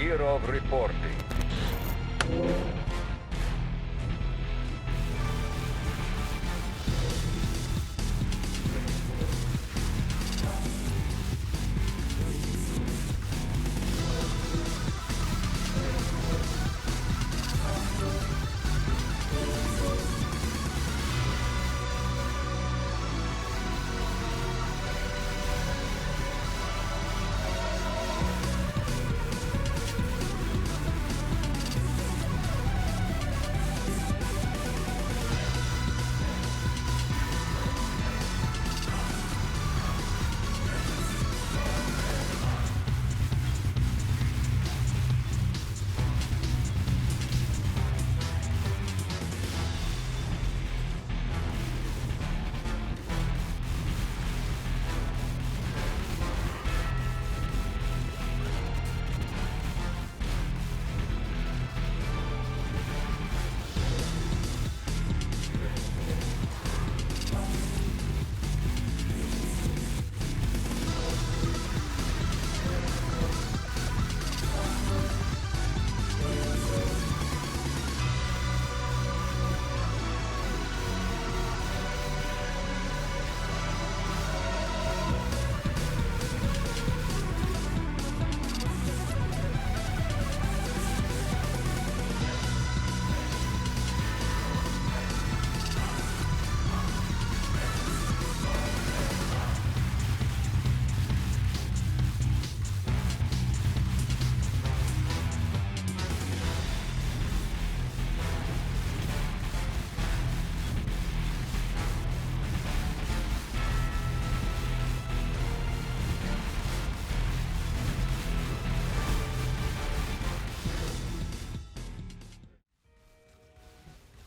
Year of reporting.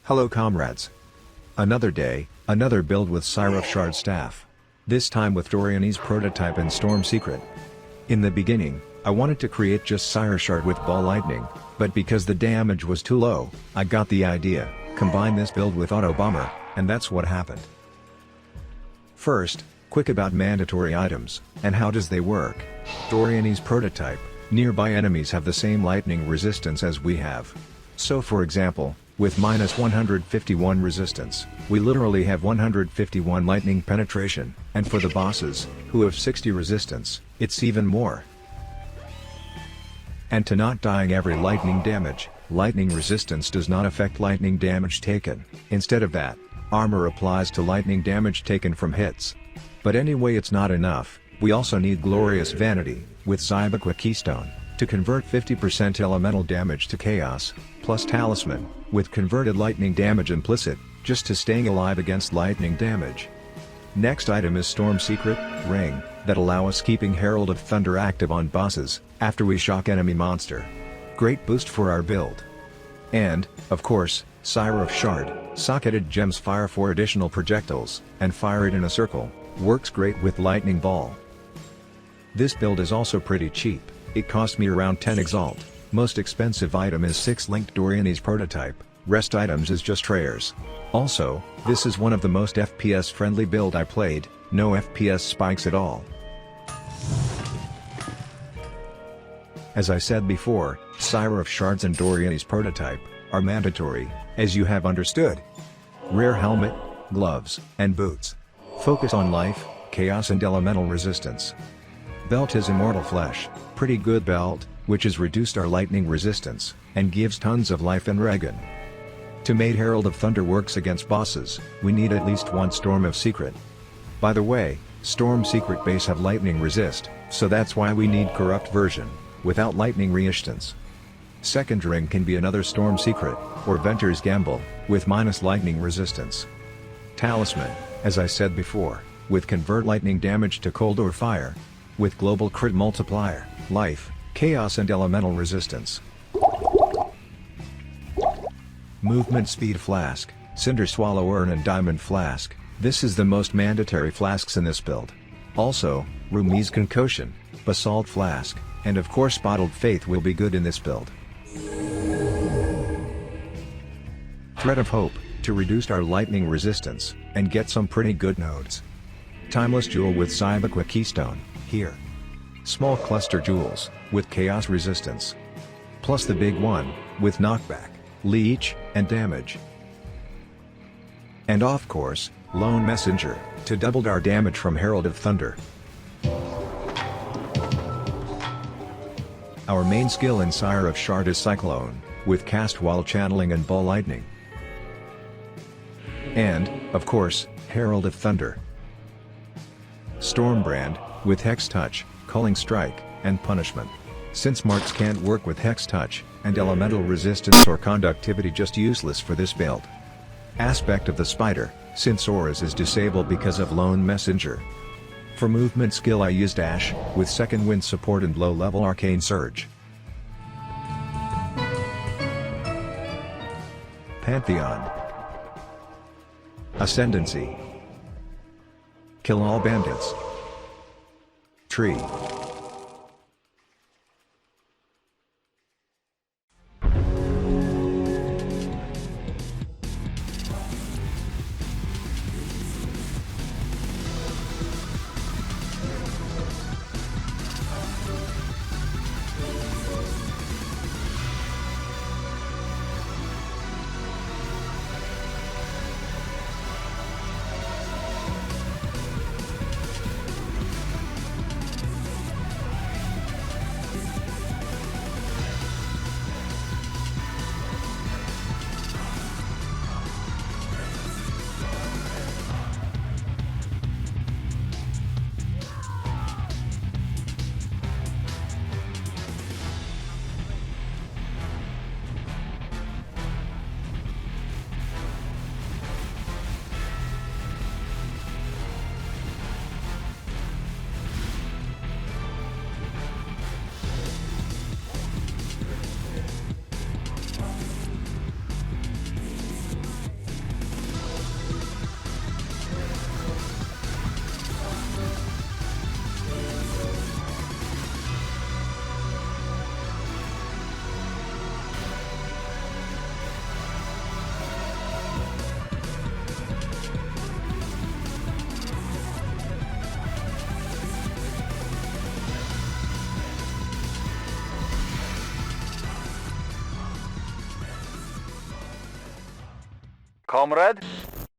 Hello comrades. Another day, another build with Sire of Shard Staff. This time with Doryani'S prototype and Storm Secret. In the beginning, I wanted to create just Sire Shard with Ball Lightning, but because the damage was too low, I got the idea, combine this build with Autobomber, and that's what happened. First, quick about mandatory items, and how does they work. Doryani'S prototype, nearby enemies have the same lightning resistance as we have. So for example, with minus 151 resistance, we literally have 151 lightning penetration, and for the bosses, who have 60 resistance, it's even more. And to not dying every lightning damage, lightning resistance does not affect lightning damage taken. Instead of that, armor applies to lightning damage taken from hits. But anyway, it's not enough, we also need Glorious Vanity, with Zybequa Keystone, to convert 50% elemental damage to chaos, plus Talisman, with converted lightning damage implicit, just to staying alive against lightning damage. Next item is Storm Secret, Ring, that allow us keeping Herald of Thunder active on bosses, after we shock enemy monster. Great boost for our build. And, of course, Sire of Shard, socketed gems fire 4 additional projectiles, and fire it in a circle, works great with Lightning Ball. This build is also pretty cheap, it cost me around 10 exalt. Most expensive item is 6 linked Doryani'S prototype, rest items is just rares. Also, this is one of the most FPS friendly build I played, no FPS spikes at all. As I said before, Sire of Shards and Doryani'S prototype are mandatory, as you have understood. Rare helmet, gloves, and boots. Focus on life, chaos and elemental resistance. Belt is Immortal Flesh, pretty good belt, which has reduced our lightning resistance, and gives tons of life and regen. To make Herald of Thunder works against bosses, we need at least one Storm of Secret. By the way, Storm Secret base have lightning resist, so that's why we need corrupt version, without lightning resistance. Second ring can be another Storm Secret, or Venter's Gamble, with minus lightning resistance. Talisman, as I said before, with convert lightning damage to cold or fire. With global crit multiplier, life, chaos and elemental resistance. Movement speed flask, Cinder Swallow Urn and Diamond Flask, this is the most mandatory flasks in this build. Also, Rumi's Concoction, Basalt Flask, and of course Bottled Faith will be good in this build. Thread of Hope, to reduce our lightning resistance, and get some pretty good nodes. Timeless Jewel with Zybequa Keystone, here. Small Cluster Jewels, with Chaos Resistance. plus the big one, with knockback, leech, and damage. And of course, Lone Messenger, to double our damage from Herald of Thunder. Our main skill in Sire of Shard is Cyclone, with cast while channeling and ball lightning. And, of course, Herald of Thunder. Stormbrand, with Hex Touch, Culling Strike, and Punishment. Since Marks can't work with Hex Touch, and Elemental Resistance or Conductivity, just useless for this build. Aspect of the Spider, since Auras is disabled because of Lone Messenger. For movement skill I used Dash, with second wind support and low level Arcane Surge. Pantheon. Ascendancy. Kill all bandits. Tree. Comrade?